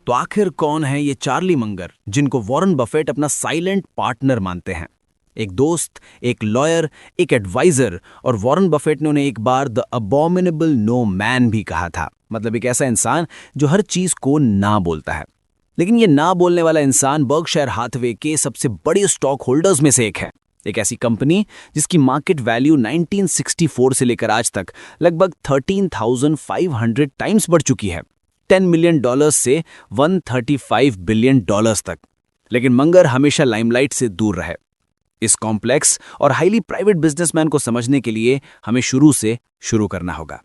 तो आखिर कौन है ये चार्ली मंगर जिनको वॉरेन बफेट अपना साइलेंट पार्टनर मानते हैं? एक दोस्त, एक लॉयर, एक एडवाइजर, और वॉरेन बफेट ने उन्हें एक बार द अबॉमिनेबल नो मैन भी कहा था। मतलब एक ऐसा इंसान जो हर चीज को ना बोलता है। लेकिन ये ना बोलने वाला इंसान बर्कशायर हाथवे के सबसे बड़े स्टॉक होल्डर्स में से एक है। एक ऐसी कंपनी जिसकी मार्केट वैल्यू 1964 से लेकर आज तक लगभग 13,500 टाइम्स बढ़ चुकी है, $10 मिलियन से $135 बिलियन तक। लेकिन मंगर हमेशा लाइमलाइट से दूर रहे। इस कॉम्प्लेक्स और हाईली प्राइवेट बिजनेसमैन को समझने के लिए हमें शुरू से शुरू करना होगा।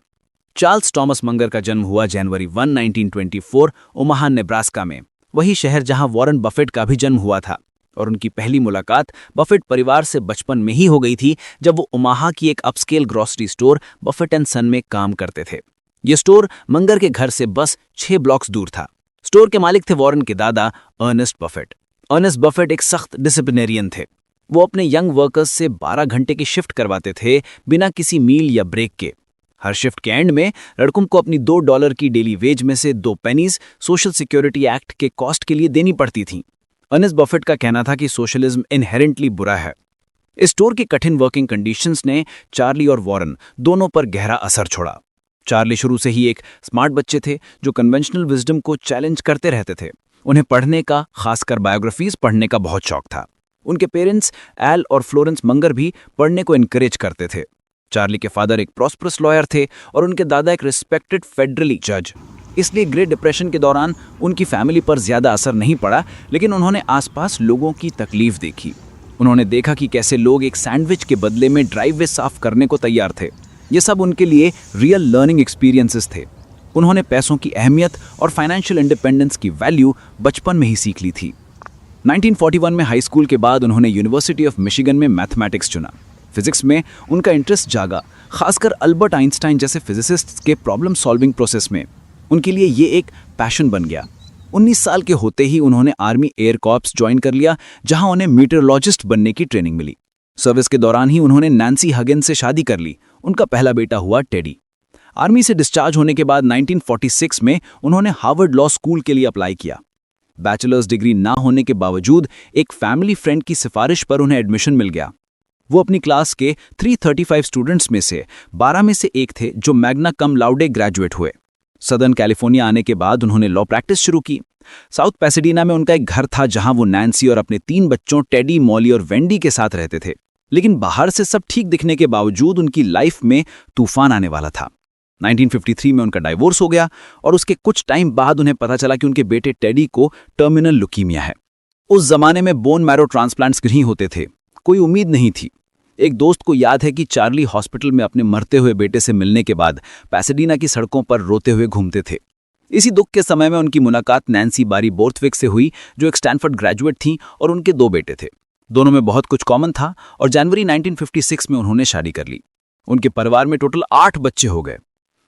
चार्ल्स टॉमस मंगर का जन्म हुआ जनवरी 1, 1924 ओमाहा, नेब्रास्का में, वही शहर जहां वॉरेन बफेट का भी जन्म हुआ था। और उनकी पहली मुलाकात बफेट परिवार से बचपन में ही हो गई थी, जब वो ओमाहा की एक upscale grocery store Buffett and Son में काम करते थे। ये स्टोर मंगर के घर से बस 6 ब्लॉक्स दूर था। स्टोर के मालिक थे वॉरेन के दादा अर्नेस्ट बफेट। अर्नेस्ट बफेट एक सख्त डिसिप्लिनेरियन थे। वो अपने यंग वर्कर्स से 12 घंटे की शिफ्ट करवाते थे, बिना किसी मील या ब्रेक के। हर शिफ्ट के एंड में लड़कों को अपनी $2 की डेली वेज में से 2 पेनीज सोशल सिक्योरिटी एक्ट के कॉस्ट के लिए देनी पड़ती थी। अर्नेस्ट बफेट का कहना था कि सोशलिज्म इनहेरेंटली बुरा है। इस स्टोर की कठिन वर्किंग कंडीशंस ने चार्ली और वॉरेन दोनों पर गहरा असर छोड़ा। चार्ली शुरू से ही एक स्मार्ट बच्चे थे जो कन्वेंशनल विजडम को चैलेंज करते रहते थे। उन्हें पढ़ने का, खासकर बायोग्राफीज पढ़ने का बहुत शौक था। उनके पेरेंट्स एल और फ्लोरेंस मंगर भी पढ़ने को एनकरेज करते थे। चार्ली के फादर एक प्रॉस्परस लॉयर थे और उनके दादा एक रिस्पेक्टेड फेडरली जज। इसलिए ग्रेट डिप्रेशन के दौरान उनकी फैमिली पर ज्यादा असर नहीं पड़ा, लेकिन उन्होंने आसपास लोगों की तकलीफ देखी। उन्होंने देखा कि कैसे लोग एक सैंडविच के बदले में ड्राइववे साफ करने को तैयार थे। ये सब उनके लिए रियल लर्निंग एक्सपीरियंसेस थे। उन्होंने पैसों की अहमियत और फाइनेंशियल इंडिपेंडेंस की वैल्यू बचपन में ही सीख ली थी। 1941 में हाई स्कूल के बाद उन्होंने यूनिवर्सिटी ऑफ मिशिगन में मैथमेटिक्स चुना। फिजिक्स में उनका इंटरेस्ट जागा, खासकर अल्बर्ट आइंस्टाइन जैसे फिजिसिस्ट्स के प्रॉब्लम सॉल्विंग प्रोसेस में। उनके लिए ये एक पैशन बन गया। 19 साल के होते ही उन्होंने आर्मी एयर कॉर्प्स ज्वाइन कर लिया, जहां उन्हें मीटरोलॉजिस्ट बनने की ट्रेनिंग मिली। सर्विस के दौरान ही उन्होंने नैन्सी हगिन से शादी कर ली। उनका पहला बेटा हुआ टेडी। आर्मी से डिस्चार्ज होने के बाद 1946 में उन्होंने हार्वर्ड लॉ स्कूल के लिए अप्लाई किया। बैचलर्स डिग्री ना होने के बावजूद एक फैमिली फ्रेंड की सिफारिश पर उन्हें एडमिशन मिल गया। वो अपनी क्लास के 335 स्टूडेंट्स में से 12 में से एक थे जो मैग्ना कम लाउडे ग्रेजुएट हुए। सदर्न कैलिफोर्निया आने के बाद उन्होंने लॉ प्रैक्टिस शुरू की। साउथ पैसेडीना में उनका एक घर था जहां वो नैन्सी और अपने 3 बच्चों टेडी, मॉली और वेंडी के साथ रहते थे। लेकिन बाहर से सब ठीक दिखने के बावजूद उनकी लाइफ में तूफान आने वाला था। 1953 में उनका डाइवोर्स हो गया और उसके कुछ टाइम बाद उन्हें पता चला कि उनके बेटे टेडी को टर्मिनल लुकीमिया है। उस जमाने में बोन मैरो ट्रांसप्लांट्स नहीं होते थे, कोई उम्मीद नहीं थी। एक दोस्त को याद है कि चार्ली हॉस्पिटल में अपने मरते हुए बेटे से मिलने के बाद पैसेडीना की सड़कों पर रोते हुए घूमते थे। इसी दुख के समय में उनकी मुलाकात नैन्सी बारी बोर्थविक से हुई, जो एक स्टैनफोर्ड ग्रेजुएट थीं और उनके 2 बेटे थे। दोनों में बहुत कुछ कॉमन था और जनवरी 1956 में उन्होंने शादी कर ली। उनके परिवार में टोटल 8 बच्चे हो गए।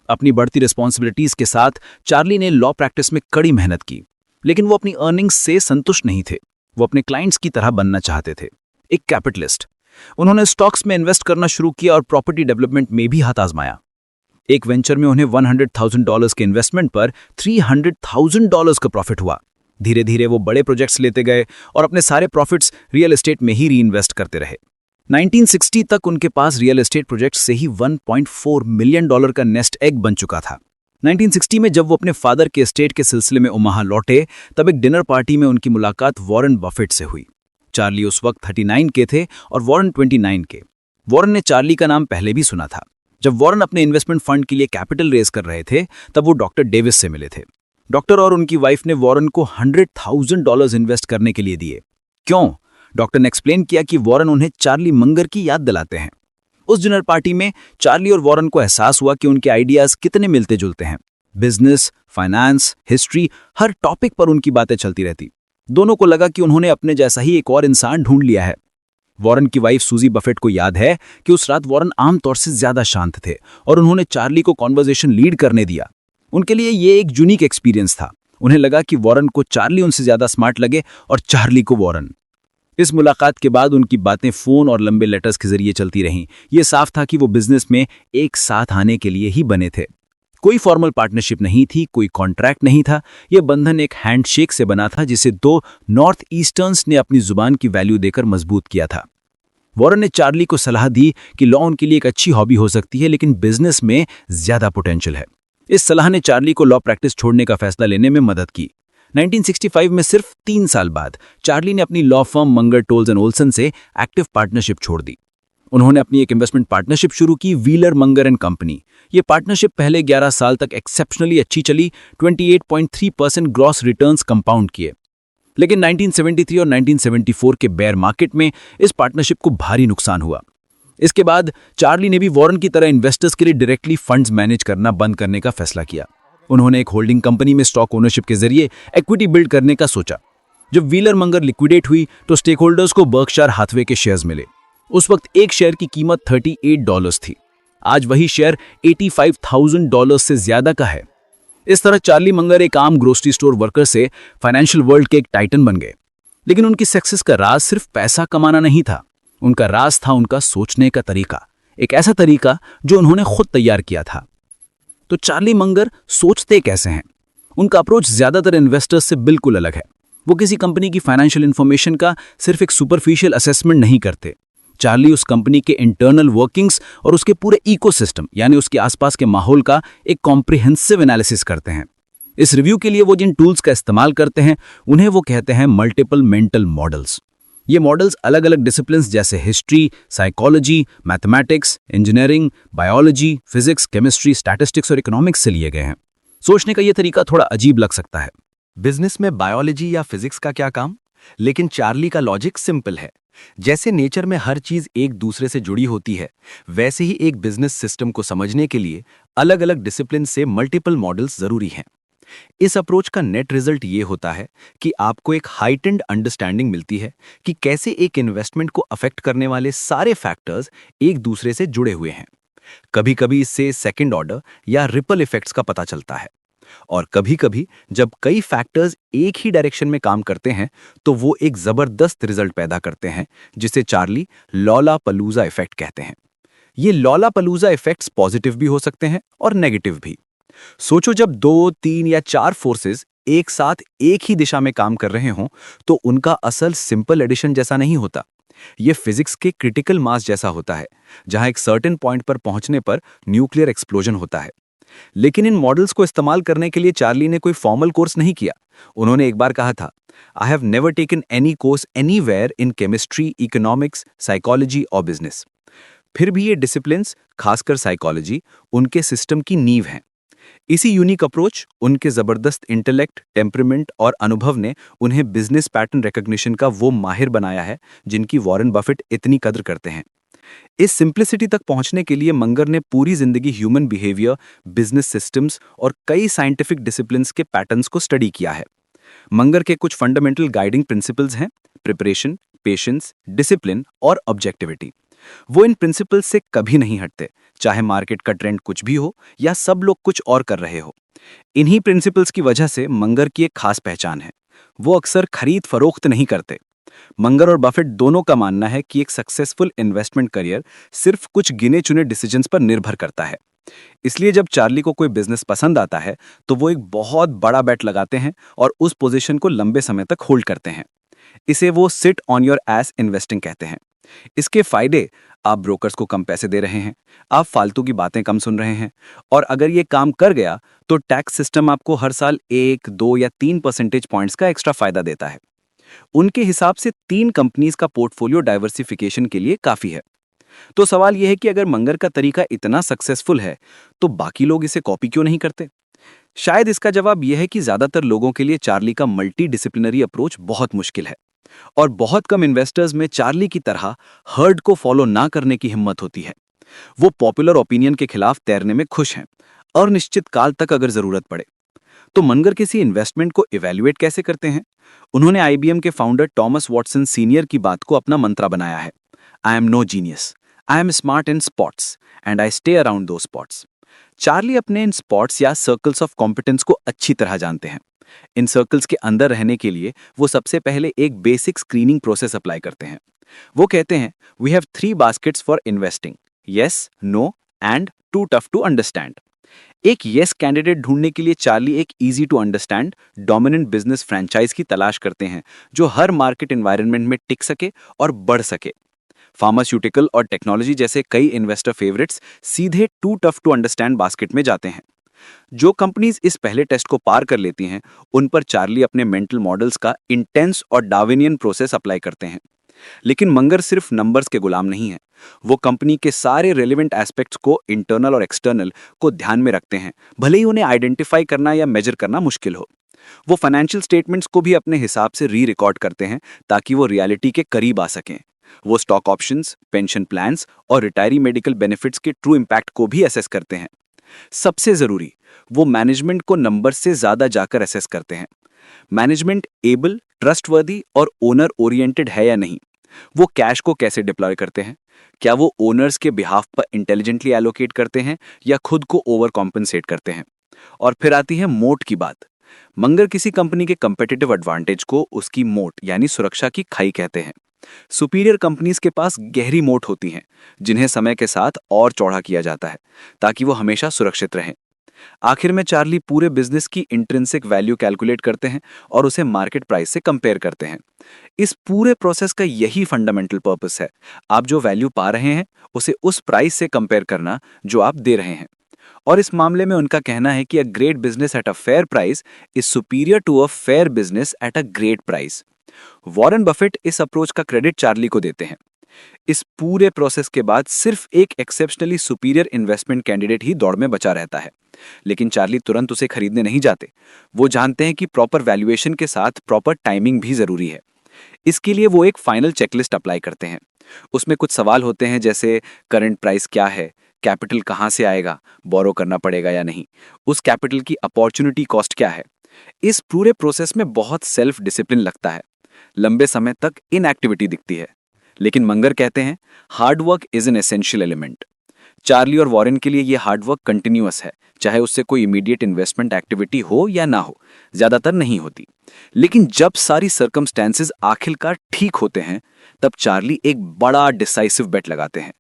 अपनी बढ़ती रिस्पॉन्सिबिलिटीज के साथ चार्ली ने लॉ प्रैक्टिस में कड़ी मेहनत की, लेकिन वो अपनी अर्निंग्स से संतुष्ट नहीं थे। वो अपने क्लाइंट्स की तरह बनना चाहते थे, एक कैपिटलिस्ट। उन्होंने स्टॉक्स में इन्वेस्ट करना शुरू किया और प्रॉपर्टी डेवलपमेंट में भी हाथ आजमाया। एक वेंचर में उन्हें $100,000 के इन्वेस्टमेंट पर $300,000 का प्रॉफिट हुआ। धीरे धीरे वो बड़े प्रोजेक्ट्स लेते गए और अपने सारे प्रॉफिट्स रियल एस्टेट में ही रीइन्वेस्ट करते रहे। 1960 तक उनके पास रियल एस्टेट प्रोजेक्ट्स से ही $1.4 मिलियन का नेस्ट एग बन चुका था। 1960 में जब वो अपने फादर के एस्टेट के सिलसिले में ओमाहा लौटे, तब एक डिनर पार्टी में उनकी मुलाकात वॉरेन बफेट से हुई। चार्ली उस वक्त 39 के थे और वॉरेन 29 के। वॉरेन ने चार्ली का नाम पहले भी सुना था। जब वॉरेन अपने इन्वेस्टमेंट फंड के लिए कैपिटल रेज कर रहे थे, तब वो डॉक्टर डेविस से मिले थे। डॉक्टर और उनकी वाइफ ने वॉरेन को $100,000 इन्वेस्ट करने के लिए दिए। क्यों? डॉक्टर ने एक्सप्लेन किया कि वॉरेन उन्हें चार्ली मंगर की याद दिलाते हैं। उस डिनर पार्टी में चार्ली और वॉरेन को एहसास हुआ कि उनके आइडियाज कितने मिलते जुलते हैं। बिजनेस, फाइनेंस, हिस्ट्री, हर टॉपिक पर उनकी बातें चलती रहती। दोनों को लगा कि उन्होंने अपने जैसा ही एक और इंसान ढूंढ लिया है। वॉरेन की वाइफ सूजी बफेट को याद है कि उस रात वॉरेन आमतौर से ज्यादा शांत थे और उन्होंने चार्ली को कॉन्वर्सेशन लीड करने दिया। उनके लिए ये एक यूनिक एक्सपीरियंस था। उन्हें लगा कि वॉरेन को चार्ली उनसे ज्यादा स्मार्ट लगे और चार्ली को वॉरेन। इस मुलाकात के बाद उनकी बातें फोन और लंबे लेटर्स के जरिए चलती रहीं। ये साफ था कि वो बिजनेस में एक साथ आने के लिए ही बने थे। कोई फॉर्मल पार्टनरशिप नहीं थी, कोई कॉन्ट्रैक्ट नहीं था। यह बंधन एक हैंडशेक से बना था जिसे दो नॉर्थ ईस्टर्न्स ने अपनी जुबान की वैल्यू देकर मजबूत किया था। वॉरेन ने चार्ली को सलाह दी कि लॉ उनके लिए एक अच्छी हॉबी हो सकती है, लेकिन बिजनेस में ज्यादा पोटेंशियल है। इस सलाह ने चार्ली को लॉ प्रैक्टिस छोड़ने का फैसला लेने में मदद की। 1965 में सिर्फ 3 साल बाद चार्ली ने अपनी law firm Munger Tolles and Olson से एक्टिव पार्टनरशिप छोड़ दी। उन्होंने अपनी एक इन्वेस्टमेंट पार्टनरशिप शुरू की, व्हीलर मंगर एंड कंपनी। ये पार्टनरशिप पहले 11 साल तक एक्सेप्शनली अच्छी चली, 28.3% ग्रॉस रिटर्न्स कंपाउंड किए। लेकिन 1973 और 1974 के बेयर मार्केट में इस पार्टनरशिप को भारी नुकसान हुआ। इसके बाद चार्ली ने भी वॉरेन की तरह इन्वेस्टर्स के लिए डायरेक्टली फंड्स मैनेज करना बंद करने का फैसला किया। उन्होंने एक होल्डिंग कंपनी में स्टॉक ओनरशिप के जरिए इक्विटी बिल्ड करने का सोचा। जब व्हीलर मंगर लिक्विडेट हुई तो स्टेक होल्डर्स को बर्कशायर हाथवे के शेयर्स मिले। उस वक्त एक शेयर की कीमत $38 थी। आज वही शेयर $85,000 से ज्यादा का है। इस तरह चार्ली मंगर एक आम ग्रोसरी स्टोर वर्कर से फाइनेंशियल वर्ल्ड के एक टाइटन बन गए। लेकिन उनकी सक्सेस का राज सिर्फ पैसा कमाना नहीं था। उनका राज था उनका सोचने का तरीका, एक ऐसा तरीका जो उन्होंने खुद तैयार किया था। तो चार्ली मंगर सोचते कैसे हैं? उनका अप्रोच ज्यादातर इन्वेस्टर्स से बिल्कुल अलग है। वो किसी कंपनी की फाइनेंशियल इंफॉर्मेशन का सिर्फ एक सुपरफिशियल असेसमेंट नहीं करते। चार्ली उस कंपनी के इंटरनल वर्किंग्स और उसके पूरे इकोसिस्टम यानी उसके आसपास के माहौल का एक कॉम्प्रिहेंसिव एनालिसिस करते हैं। इस रिव्यू के लिए वो जिन टूल्स का इस्तेमाल करते हैं उन्हें वो कहते हैं मल्टीपल मेंटल मॉडल्स। ये मॉडल्स अलग अलग डिसिप्लिन्स जैसे history, psychology, mathematics, engineering, biology, physics, chemistry, statistics और इकोनॉमिक्स से लिए गए हैं। सोचने का ये तरीका थोड़ा अजीब लग सकता है। बिजनेस में बायोलॉजी या फिजिक्स का क्या काम? लेकिन चार्ली का लॉजिक सिंपल है। जैसे नेचर में हर चीज एक दूसरे से जुड़ी होती है, वैसे ही एक बिजनेस सिस्टम को समझने के लिए अलग अलग डिसिप्लिन से मल्टीपल मॉडल्स जरूरी हैं। इस अप्रोच का नेट रिजल्ट ये होता है कि आपको एक हाइटेंड अंडरस्टैंडिंग मिलती है कि कैसे एक इन्वेस्टमेंट को अफेक्ट करने वाले सारे फैक्टर्स एक दूसरे से जुड़े हुए हैं। कभी कभी इससे सेकंड ऑर्डर या रिपल इफेक्ट्स का पता चलता है, और कभी कभी जब कई फैक्टर्स एक ही डायरेक्शन में काम करते हैं तो वो एक जबरदस्त रिजल्ट पैदा करते हैं, जिसे चार्ली लॉलापलूजा इफेक्ट कहते हैं। ये लॉलापलूजा इफेक्ट्स पॉजिटिव भी हो सकते हैं और नेगेटिव भी। सोचो, जब 2, 3 या 4 फोर्सेस एक साथ एक ही दिशा में काम कर रहे हों तो उनका असर सिंपल एडिशन जैसा नहीं होता। ये फिजिक्स के क्रिटिकल मास जैसा होता है, जहां एक सर्टेन पॉइंट पर पहुंचने पर न्यूक्लियर एक्सप्लोजन होता है। लेकिन इन मॉडल्स को इस्तेमाल करने के लिए चार्ली ने कोई फॉर्मल कोर्स नहीं किया। उन्होंने एक बार कहा था, I have never taken any course anywhere in chemistry, economics, psychology और बिजनेस। फिर भी ये डिसिप्लिन्स, खासकर साइकोलॉजी, उनके सिस्टम की नींव हैं। इसी यूनिक अप्रोच, उनके जबरदस्त इंटेलेक्ट, टेम्परामेंट और अनुभव ने उन्हें बिजनेस पैटर्न रिकॉग्निशन का वो माहिर बनाया है जिनकी वॉरेन बफेट इतनी कद्र करते हैं। इस सिंप्लिसिटी तक पहुंचने के लिए मंगर ने पूरी जिंदगी ह्यूमन बिहेवियर, बिजनेस सिस्टम्स और कई साइंटिफिक डिसिप्लिन्स के पैटर्न्स को स्टडी किया है। मंगर के कुछ फंडामेंटल गाइडिंग प्रिंसिपल्स हैं प्रिपरेशन, पेशेंस, डिसिप्लिन और ऑब्जेक्टिविटी। वो इन प्रिंसिपल्स से कभी नहीं हटते, चाहे मार्केट का ट्रेंड कुछ भी हो या सब लोग कुछ और कर रहे हो। इन्हीं प्रिंसिपल्स की वजह से मंगर की एक खास पहचान है, वो अक्सर खरीद फरोख्त नहीं करते। मंगर और बफेट दोनों का मानना है कि एक सक्सेसफुल इन्वेस्टमेंट करियर सिर्फ कुछ गिने चुने डिसीजंस पर निर्भर करता है। इसलिए जब चार्ली को कोई बिजनेस पसंद आता है तो वो एक बहुत बड़ा बेट लगाते हैं और उस पोजीशन को लंबे समय तक होल्ड करते हैं। इसे वो sit on your S investing कहते हैं। इसके फायदे, आप ब्रोकर्स को कम पैसे दे रहे हैं, आप फालतू की बातें कम सुन रहे हैं, और अगर ये काम कर गया तो टैक्स सिस्टम आपको हर साल 1, 2 या 3 परसेंटेज पॉइंट्स का एक्स्ट्रा फायदा देता है। उनके हिसाब से 3 कंपनीज का पोर्टफोलियो डाइवर्सिफिकेशन के लिए काफी है। तो सवाल यह है कि अगर मंगर का तरीका इतना सक्सेसफुल है तो बाकी लोग इसे कॉपी क्यों नहीं करते? शायद इसका जवाब यह है कि ज्यादातर लोगों के लिए चार्ली का मल्टी डिसिप्लिनरी अप्रोच बहुत मुश्किल है, और बहुत कम इन्वेस्टर्स में चार्ली की तरह हर्ड को फॉलो ना करने की हिम्मत होती है। वो पॉपुलर ओपिनियन के खिलाफ तैरने में खुश हैं, और निश्चित काल तक अगर जरूरत पड़े। तो मंगर किसी इन्वेस्टमेंट को इवैल्यूएट कैसे करते हैं? उन्होंने आईबीएम के फाउंडर टॉमस वॉटसन सीनियर की बात को अपना मंत्रा बनाया है, I am no genius, I am smart in spots and I stay around those spots. Charlie अपने इन स्पॉट्स या सर्कल्स ऑफ कॉम्पिटेंस को अच्छी तरह जानते हैं। इन सर्कल्स के अंदर रहने के लिए वो सबसे पहले एक बेसिक स्क्रीनिंग प्रोसेस अप्लाई करते हैं। वो कहते हैं, we have 3 baskets for investing, yes, no and too tough to understand. एक येस कैंडिडेट ढूंढने के लिए चार्ली एक easy to understand dominant business franchise की तलाश करते हैं जो हर मार्केट एनवायरनमेंट में टिक सके और बढ़ सके। फार्मास्यूटिकल और टेक्नोलॉजी जैसे कई इन्वेस्टर फेवरेट्स सीधे too tough to understand basket में जाते हैं। जो कंपनीज इस पहले टेस्ट को पार कर लेती हैं, उन पर चार्ली अपने मेंटल मॉडल्स का इंटेंस और डार्विनियन प्रोसेस अप्लाई करते हैं। लेकिन मंगर सिर्फ नंबर्स के गुलाम नहीं है। वो कंपनी के सारे रेलेवेंट एस्पेक्ट्स को, इंटरनल और एक्सटर्नल, को ध्यान में रखते हैं, भले ही उन्हें आइडेंटिफाई करना या मेजर करना मुश्किल हो। वो फाइनेंशियल स्टेटमेंट्स को भी अपने हिसाब से री रिकॉर्ड करते हैं ताकि वो रियलिटी के करीब आ सकें। वो स्टॉक ऑप्शंस, पेंशन प्लान्स और रिटायरी मेडिकल बेनिफिट्स के ट्रू इम्पैक्ट को भी असेस करते हैं। सबसे जरूरी, वो मैनेजमेंट को नंबर से ज्यादा जाकर असेस करते हैं। मैनेजमेंट एबल, ट्रस्टवर्दी और ओनर ओरिएंटेड है या नहीं। वो कैश को कैसे डिप्लॉय करते हैं, क्या वो ओनर्स के बिहाफ पर इंटेलिजेंटली एलोकेट करते हैं या खुद को ओवर कॉम्पनसेट करते हैं। और फिर आती है मोट की बात। मंगर किसी कंपनी के कंपेटिटिव एडवांटेज को उसकी मोट यानी सुरक्षा की खाई कहते हैं। सुपीरियर कंपनीज के पास गहरी मोट होती हैं जिन्हें समय के साथ और चौड़ा किया जाता है ताकि वो हमेशा सुरक्षित रहें। आखिर में चार्ली पूरे बिजनेस की इंट्रिंसिक वैल्यू कैलकुलेट करते हैं और उसे मार्केट प्राइस से कंपेयर करते हैं। इस पूरे प्रोसेस का यही फंडामेंटल पर्पस है, आप जो वैल्यू पा रहे हैं उसे उस प्राइस से कंपेयर करना जो आप दे रहे हैं। और इस मामले में उनका कहना है कि a great business at a fair price is superior to a fair business at a great price. Warren Buffett इस अप्रोच का क्रेडिट चार्ली को देते हैं। इस पूरे प्रोसेस के बाद सिर्फ एक एक्सेप्शनली सुपीरियर इन्वेस्टमेंट कैंडिडेट ही दौड़ में बचा रहता है। लेकिन चार्ली तुरंत उसे खरीदने नहीं जाते। वो जानते हैं कि प्रॉपर वैल्यूएशन के साथ प्रॉपर टाइमिंग भी जरूरी है। इसके लिए वो एक फाइनल चेकलिस्ट अप्लाई करते हैं। उसमें कुछ सवाल होते हैं जैसे करंट प्राइस क्या है, कैपिटल कहाँ से आएगा, बोरो करना पड़ेगा या नहीं, उस कैपिटल की अपॉर्चुनिटी कॉस्ट क्या है। इस पूरे प्रोसेस में बहुत सेल्फ डिसिप्लिन लगता है। लंबे समय तक इनएक्टिविटी दिखती है। लेकिन मंगर कहते हैं hard work is an essential element. Charlie और वॉरेन के लिए यह हार्ड वर्क कंटिन्यूअस है, चाहे उससे कोई इमीडिएट इन्वेस्टमेंट एक्टिविटी हो या ना हो, ज्यादातर नहीं होती। लेकिन जब सारी सर्कमस्टेंसेस आखिरकार ठीक होते हैं, तब चार्ली एक बड़ा डिसाइसिव बेट लगाते हैं।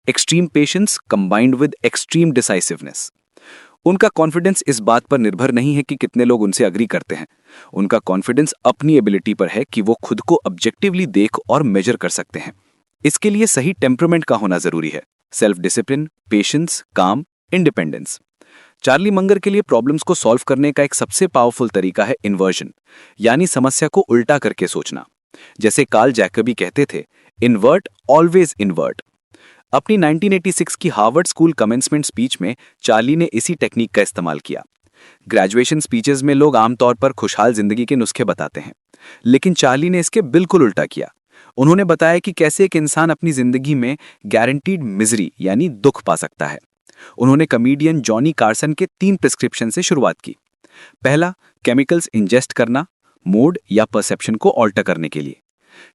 Extreme patience combined with extreme decisiveness. उनका कॉन्फिडेंस इस बात पर निर्भर नहीं है कि कितने लोग उनसे अग्री करते हैं। उनका कॉन्फिडेंस अपनी एबिलिटी पर है कि वो खुद को ऑब्जेक्टिवली देख और मेजर कर सकते हैं। इसके लिए सही टेम्परामेंट का होना जरूरी है, सेल्फ डिसिप्लिन, पेशेंस, काम, इंडिपेंडेंस। चार्ली मंगर के लिए प्रॉब्लम्स को सॉल्व करने का एक सबसे पावरफुल तरीका है इन्वर्जन, यानी समस्या को उल्टा करके सोचना। जैसे कार्ल जैकबी कहते थे, इन्वर्ट ऑलवेज इन्वर्ट। अपनी 1986 की हार्वर्ड स्कूल कमेंसमेंट स्पीच में चार्ली ने इसी टेक्निक का इस्तेमाल किया। ग्रेजुएशन स्पीचेस में लोग आमतौर पर खुशहाल जिंदगी के नुस्खे बताते हैं, लेकिन चार्ली ने इसके बिल्कुल उल्टा किया। उन्होंने बताया कि कैसे एक इंसान अपनी जिंदगी में गारंटीड मिजरी यानी दुख पा सकता है। उन्होंने कॉमेडियन जॉनी कार्सन के 3 प्रिस्क्रिप्शन से शुरुआत की। पहला, केमिकल्स इंजेस्ट करना, मूड या परसेप्शन को ऑल्टर करने के लिए।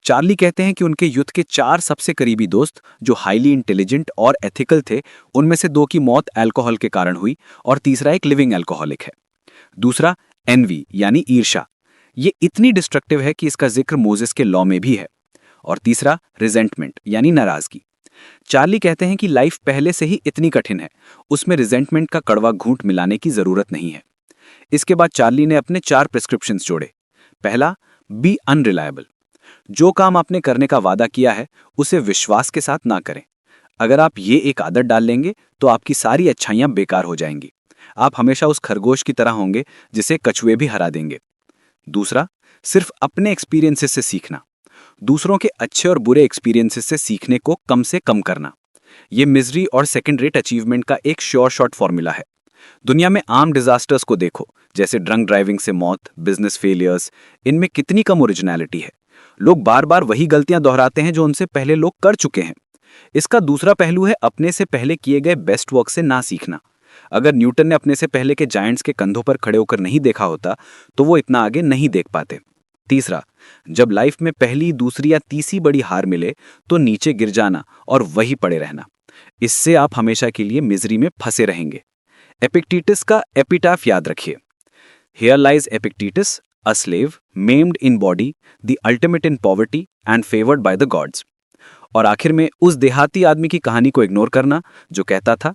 चार्ली कहते हैं कि उनके युद्ध के 4 सबसे करीबी दोस्त जो हाईली इंटेलिजेंट और एथिकल थे, उनमें से 2 की मौत अल्कोहल के कारण हुई और तीसरा एक लिविंग अल्कोहलिक है। दूसरा, एनवी यानी ईर्ष्या। ये इतनी डिस्ट्रक्टिव है कि इसका जिक्र मोजेस के लॉ में भी है। और तीसरा, रिजेंटमेंट यानी नाराजगी। चार्ली कहते हैं कि लाइफ पहले से ही इतनी कठिन है, उसमें रिजेंटमेंट का कड़वा घूंट मिलाने की जरूरत नहीं है। इसके बाद चार्ली ने अपने 4 प्रिस्क्रिप्शंस जोड़े। पहला, बी अनरिलायबल। जो काम आपने करने का वादा किया है उसे विश्वास के साथ ना करें। अगर आप ये एक आदत डाल लेंगे तो आपकी सारी अच्छाइयां बेकार हो जाएंगी। आप हमेशा उस खरगोश की तरह होंगे जिसे कछुए भी हरा देंगे। दूसरा, सिर्फ अपने एक्सपीरियंसेस से सीखना। दूसरों के अच्छे और बुरे एक्सपीरियंसेस से सीखने को कम से कम करना। यह मिजरी और सेकेंड रेट अचीवमेंट का एक श्योर शॉट फॉर्मूला है। दुनिया में आम डिजास्टर्स को देखो, जैसे ड्रंक ड्राइविंग से मौत, बिजनेस फेलियर्स, इनमें कितनी कम ओरिजिनलिटी है। लोग बार बार वही गलतियां दोहराते हैं जो उनसे पहले लोग कर चुके हैं। इसका दूसरा पहलू है अपने से पहले किए गए बेस्ट वर्क से ना सीखना। अगर न्यूटन ने अपने से पहले के जायंट्स के कंधों पर खड़े होकर नहीं देखा होता तो वो इतना आगे नहीं देख पाते। तीसरा, जब लाइफ में पहली, दूसरी या तीसरी बड़ी हार मिले तो नीचे गिर जाना और वही पड़े रहना। इससे आप हमेशा के लिए मिजरी में फंसे रहेंगे। एपिक्टेटस का एपिटाफ याद रखिए। Here lies Epictetus, a slave, maimed in body, the ultimate in poverty and favored by the gods। और आखिर में उस देहाती आदमी की कहानी को इग्नोर करना जो कहता था,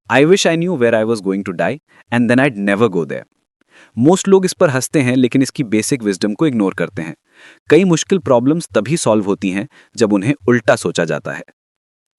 I wish I knew where I was going to die and then I'd never go there. Most लोग इस पर हंसते हैं लेकिन इसकी बेसिक विजडम को इग्नोर करते हैं। कई मुश्किल प्रॉब्लम्स तभी सॉल्व होती हैं जब उन्हें उल्टा सोचा जाता है।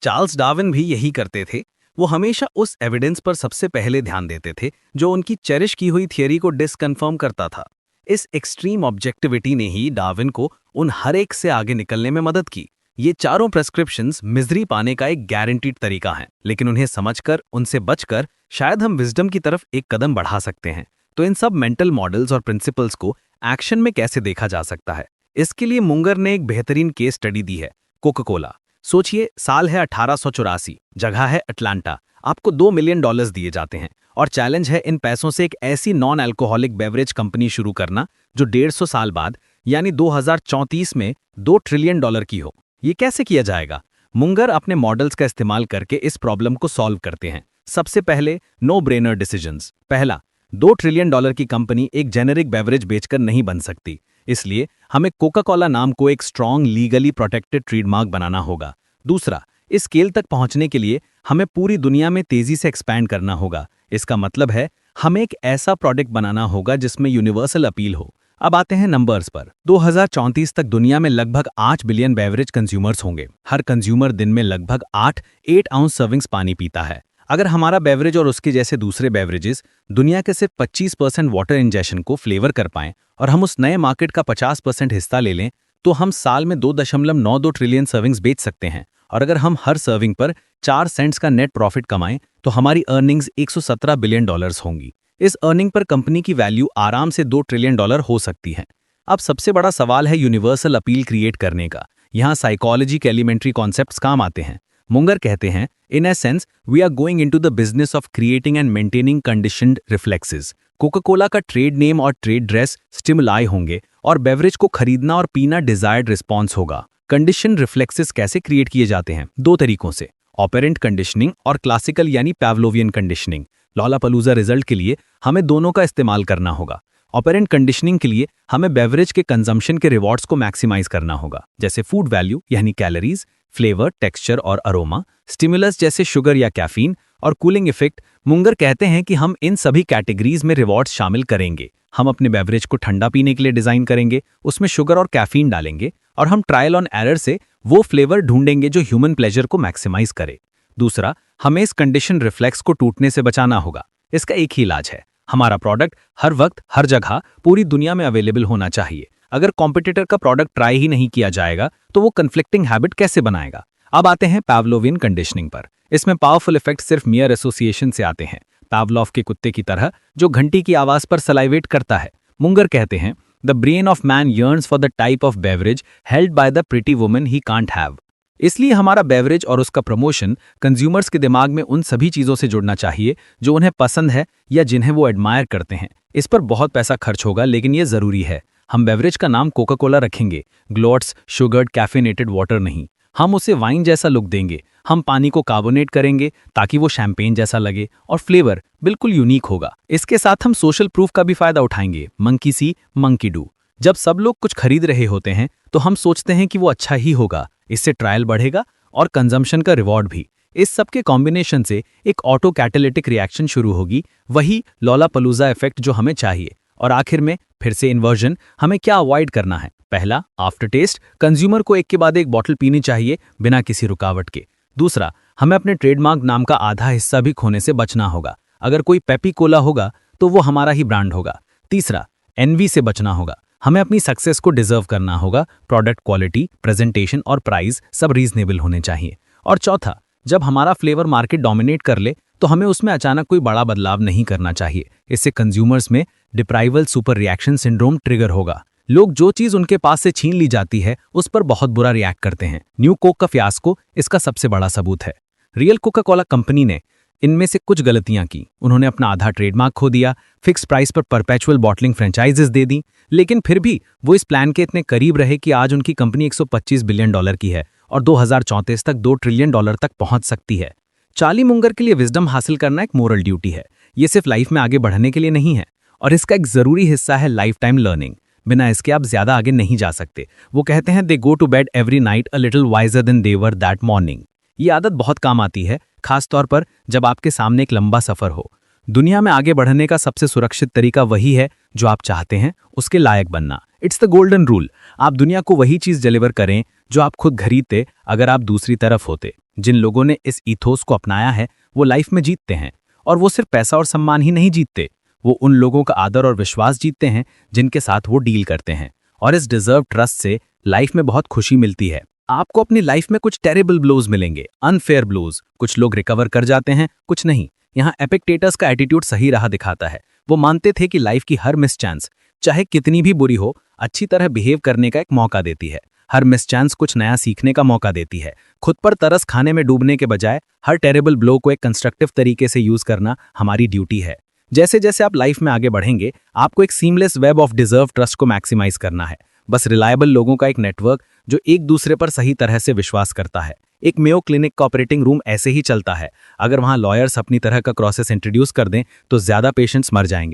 चार्ल्स डार्विन भी यही करते थे। वो हमेशा उस एविडेंस पर सबसे पहले ध्यान देते थे जो उनकी चेरिश की हुई थियरी को डिसकन्फर्म करता था। इस एक्सट्रीम ऑब्जेक्टिविटी ने ही डार्विन को उन हर एक से आगे निकलने में मदद की। ये चारों प्रेस्क्रिप्शंस मिजरी पाने का एक गारंटीड तरीका है, लेकिन उन्हें समझकर, उनसे बचकर शायद हम विजडम की तरफ एक कदम बढ़ा सकते हैं। तो इन सब मेंटल मॉडल्स और प्रिंसिपल्स को एक्शन में कैसे देखा जा सकता है, इसके लिए मुंगर ने एक बेहतरीन केस स्टडी दी है, कोका कोला। सोचिए, साल है 1884, जगह है अटलांटा। आपको $2 मिलियन दिए जाते हैं और चैलेंज है इन पैसों से एक ऐसी नॉन अल्कोहलिक बेवरेज कंपनी शुरू करना जो 150 साल बाद यानी 2034 में $2 ट्रिलियन की हो। ये कैसे किया जाएगा? मुंगर अपने मॉडल्स का इस्तेमाल करके इस प्रॉब्लम को सॉल्व करते हैं। सबसे पहले नो ब्रेनर डिसीजंस। पहला, $2 ट्रिलियन की कंपनी एक जेनेरिक बेवरेज बेचकर नहीं बन सकती, इसलिए हमें कोका कोला नाम को एक स्ट्रॉन्ग लीगली प्रोटेक्टेड ट्रेडमार्क बनाना होगा। दूसरा, इस स्केल तक पहुंचने के लिए हमें पूरी दुनिया में तेजी से एक्सपैंड करना होगा। इसका मतलब है हमें एक ऐसा प्रोडक्ट बनाना होगा जिसमें यूनिवर्सल अपील हो। अब आते हैं नंबर्स पर। 2034 तक दुनिया में लगभग 8 बिलियन बेवरेज कंज्यूमर्स होंगे। हर कंज्यूमर दिन में लगभग 8 आउंस सर्विंग्स पानी पीता है। अगर हमारा बेवरेज और उसके जैसे दूसरे बेवरेजेस दुनिया के सिर्फ 25% वाटर इंजेक्शन को फ्लेवर कर पाएं और हम उस नए मार्केट का 50% हिस्सा ले लें, तो हम साल में 2.92 ट्रिलियन सर्विंग्स बेच सकते हैं। और अगर हम हर सर्विंग पर 4 सेंट्स का नेट प्रॉफिट कमाएं तो हमारी अर्निंग्स $117 बिलियन होंगी। इस अर्निंग पर कंपनी की वैल्यू आराम से $2 ट्रिलियन हो सकती है। अब सबसे बड़ा सवाल है यूनिवर्सल अपील क्रिएट करने का। यहाँ साइकोलॉजी के एलिमेंट्री कॉन्सेप्ट्स काम आते हैं। मुंगर कहते हैं, in a sense we are going into the business of creating and maintaining conditioned reflexes. Coca Cola का ट्रेड नेम और ट्रेड ड्रेस स्टिमुलाई होंगे और बेवरेज को खरीदना और पीना डिजायर्ड रिस्पॉन्स होगा। कंडीशन रिफ्लेक्सेस कैसे क्रिएट किए जाते हैं? 2 तरीकों से, ऑपरेंट कंडीशनिंग और क्लासिकल यानी पैवलोवियन कंडीशनिंग। लॉलापलूजा रिजल्ट के लिए हमें दोनों का इस्तेमाल करना होगा। ऑपरेंट कंडीशनिंग के लिए हमें बेवरेज के कंजम्पशन के रिवॉर्ड्स को मैक्सिमाइज करना होगा, जैसे फूड वैल्यू यानी कैलोरीज, फ्लेवर, टेक्सचर और अरोमा, स्टिमुलस जैसे शुगर या कैफीन, और कूलिंग इफेक्ट। मुंगर कहते हैं कि हम इन सभी कैटेगरीज में रिवॉर्ड्स शामिल करेंगे। हम अपने बेवरेज को ठंडा पीने के लिए डिजाइन करेंगे, उसमें शुगर और कैफीन डालेंगे और हम ट्रायल ऑन एरर से वो फ्लेवर ढूंढेंगे जो ह्यूमन प्लेजर को मैक्सिमाइज करे। दूसरा, हमें इस कंडीशन रिफ्लेक्स को टूटने से बचाना होगा। इसका एक ही इलाज है, हमारा प्रोडक्ट हर वक्त हर जगह पूरी दुनिया में अवेलेबल होना चाहिए। अगर कॉम्पिटिटर का प्रोडक्ट ट्राई ही नहीं किया जाएगा तो वो कन्फ्लिक्टिंग हैबिट कैसे बनाएगा? अब आते हैं पैवलोवियन कंडीशनिंग पर। इसमें पावरफुल इफेक्ट सिर्फ मियर एसोसिएशन से आते हैं, पावलोव के कुत्ते की तरह जो घंटी की आवाज पर सलाइवेट करता है। मुंगर कहते हैं, the brain of man yearns for the type of beverage held by the pretty woman he can't have. इसलिए हमारा बेवरेज और उसका प्रमोशन कंज्यूमर्स के दिमाग में उन सभी चीजों से जुड़ना चाहिए जो उन्हें पसंद है या जिन्हें वो एडमायर करते हैं। इस पर बहुत पैसा खर्च होगा, लेकिन ये जरूरी है। हम बेवरेज का नाम कोका कोला रखेंगे, ग्लोट्स शुगर्ड कैफिनेटेड वाटर नहीं। हम उसे वाइन जैसा लुक देंगे। हम पानी को कार्बोनेट करेंगे ताकि वो शैंपेन जैसा लगे और फ्लेवर बिल्कुल यूनिक होगा। इसके साथ हम सोशल प्रूफ का भी फायदा उठाएंगे, मंकी सी मंकी डू। जब सब लोग कुछ खरीद रहे होते हैं तो हम सोचते हैं कि वो अच्छा ही होगा, इससे ट्रायल बढ़ेगा और कंजम्पशन का रिवॉर्ड भी। इस सब के कॉम्बिनेशन से एक ऑटो कैटालिटिक रिएक्शन शुरू होगी, वही लॉलापलूजा इफेक्ट जो हमें चाहिए। और आखिर में फिर से इन्वर्जन, हमें क्या अवॉइड करना है? पहला, आफ्टर टेस्ट, कंज्यूमर को एक के बाद एक बॉटल पीनी चाहिए बिना किसी रुकावट के। दूसरा, हमें अपने ट्रेडमार्क नाम का आधा हिस्सा भी खोने से बचना होगा। अगर कोई पेपी कोला होगा तो वो हमारा ही ब्रांड होगा। तीसरा, एनवी से बचना होगा। हमें अपनी सक्सेस को डिजर्व करना होगा। प्रोडक्ट क्वालिटी, प्रेजेंटेशन और प्राइस सब रीजनेबल होने चाहिए। और चौथा, जब हमारा फ्लेवर मार्केट डोमिनेट कर ले तो हमें उसमें अचानक कोई बड़ा बदलाव नहीं करना चाहिए। इससे कंज्यूमर्स में डिप्राइवल सुपर रिएक्शन सिंड्रोम ट्रिगर होगा। लोग जो चीज उनके पास से छीन ली जाती है उस पर बहुत बुरा रिएक्ट करते हैं। न्यू कोक का फियास्को इसका सबसे बड़ा सबूत है। रियल कोका कोला कंपनी ने इनमें से कुछ गलतियां की। उन्होंने अपना आधा ट्रेडमार्क खो दिया, फिक्स प्राइस पर परपेचुअल बॉटलिंग फ्रेंचाइजेस दे दी, लेकिन फिर भी वो इस प्लान के इतने करीब रहे कि आज उनकी कंपनी $125 बिलियन की है और 2034 तक $2 ट्रिलियन तक पहुंच सकती है। चार्ली मुंगर के लिए विजडम हासिल करना एक मोरल ड्यूटी है। ये सिर्फ लाइफ में आगे बढ़ने के लिए नहीं है, और इसका एक जरूरी हिस्सा है लाइफ टाइम लर्निंग। बिना इसके आप ज्यादा आगे नहीं जा सकते। वो कहते हैं, they go to bed every night a little wiser than they were that morning. ये आदत बहुत काम आती है खासतौर पर जब आपके सामने एक लंबा सफर हो। दुनिया में आगे बढ़ने का सबसे सुरक्षित तरीका वही है जो आप चाहते हैं उसके लायक बनना। It's the golden rule. आप दुनिया को वही चीज डिलीवर करें जो आप खुद खरीदते अगर आप दूसरी तरफ होते। जिन लोगों ने इस इथोस को अपनाया है वो लाइफ में जीतते हैं, और वो सिर्फ पैसा और सम्मान ही नहीं जीतते, वो उन लोगों का आदर और विश्वास जीतते हैं जिनके साथ वो डील करते हैं। और इस डिजर्व ट्रस्ट से लाइफ में बहुत खुशी मिलती है। आपको अपनी लाइफ में कुछ टेरेबल ब्लोज मिलेंगे, अनफेयर ब्लोज। कुछ लोग रिकवर कर जाते हैं, कुछ नहीं। यहाँ एपिक्टेटस का एटीट्यूड सही राह दिखाता है। वो मानते थे कि लाइफ की हर मिस चांस, चाहे कितनी भी बुरी हो, अच्छी तरह बिहेव करने का एक मौका देती है। हर मिस चांस कुछ नया सीखने का मौका देती है। खुद पर तरस खाने में डूबने के बजाय हर टेरेबल ब्लो को एक कंस्ट्रक्टिव तरीके से यूज करना हमारी ड्यूटी है। जैसे जैसे आप लाइफ में आगे बढ़ेंगे, आपको एक seamless web of deserve trust को मैक्सिमाइज करना है। बस रिलायबल लोगों का एक नेटवर्क जो एक दूसरे पर सही तरह से विश्वास करता है। एक मेयो क्लिनिक का ऑपरेटिंग रूम ऐसे ही चलता है। अगर वहां लॉयर्स अपनी तरह का प्रोसेस इंट्रोड्यूस कर दें तो ज्यादा पेशेंट्स मर जाएंगे।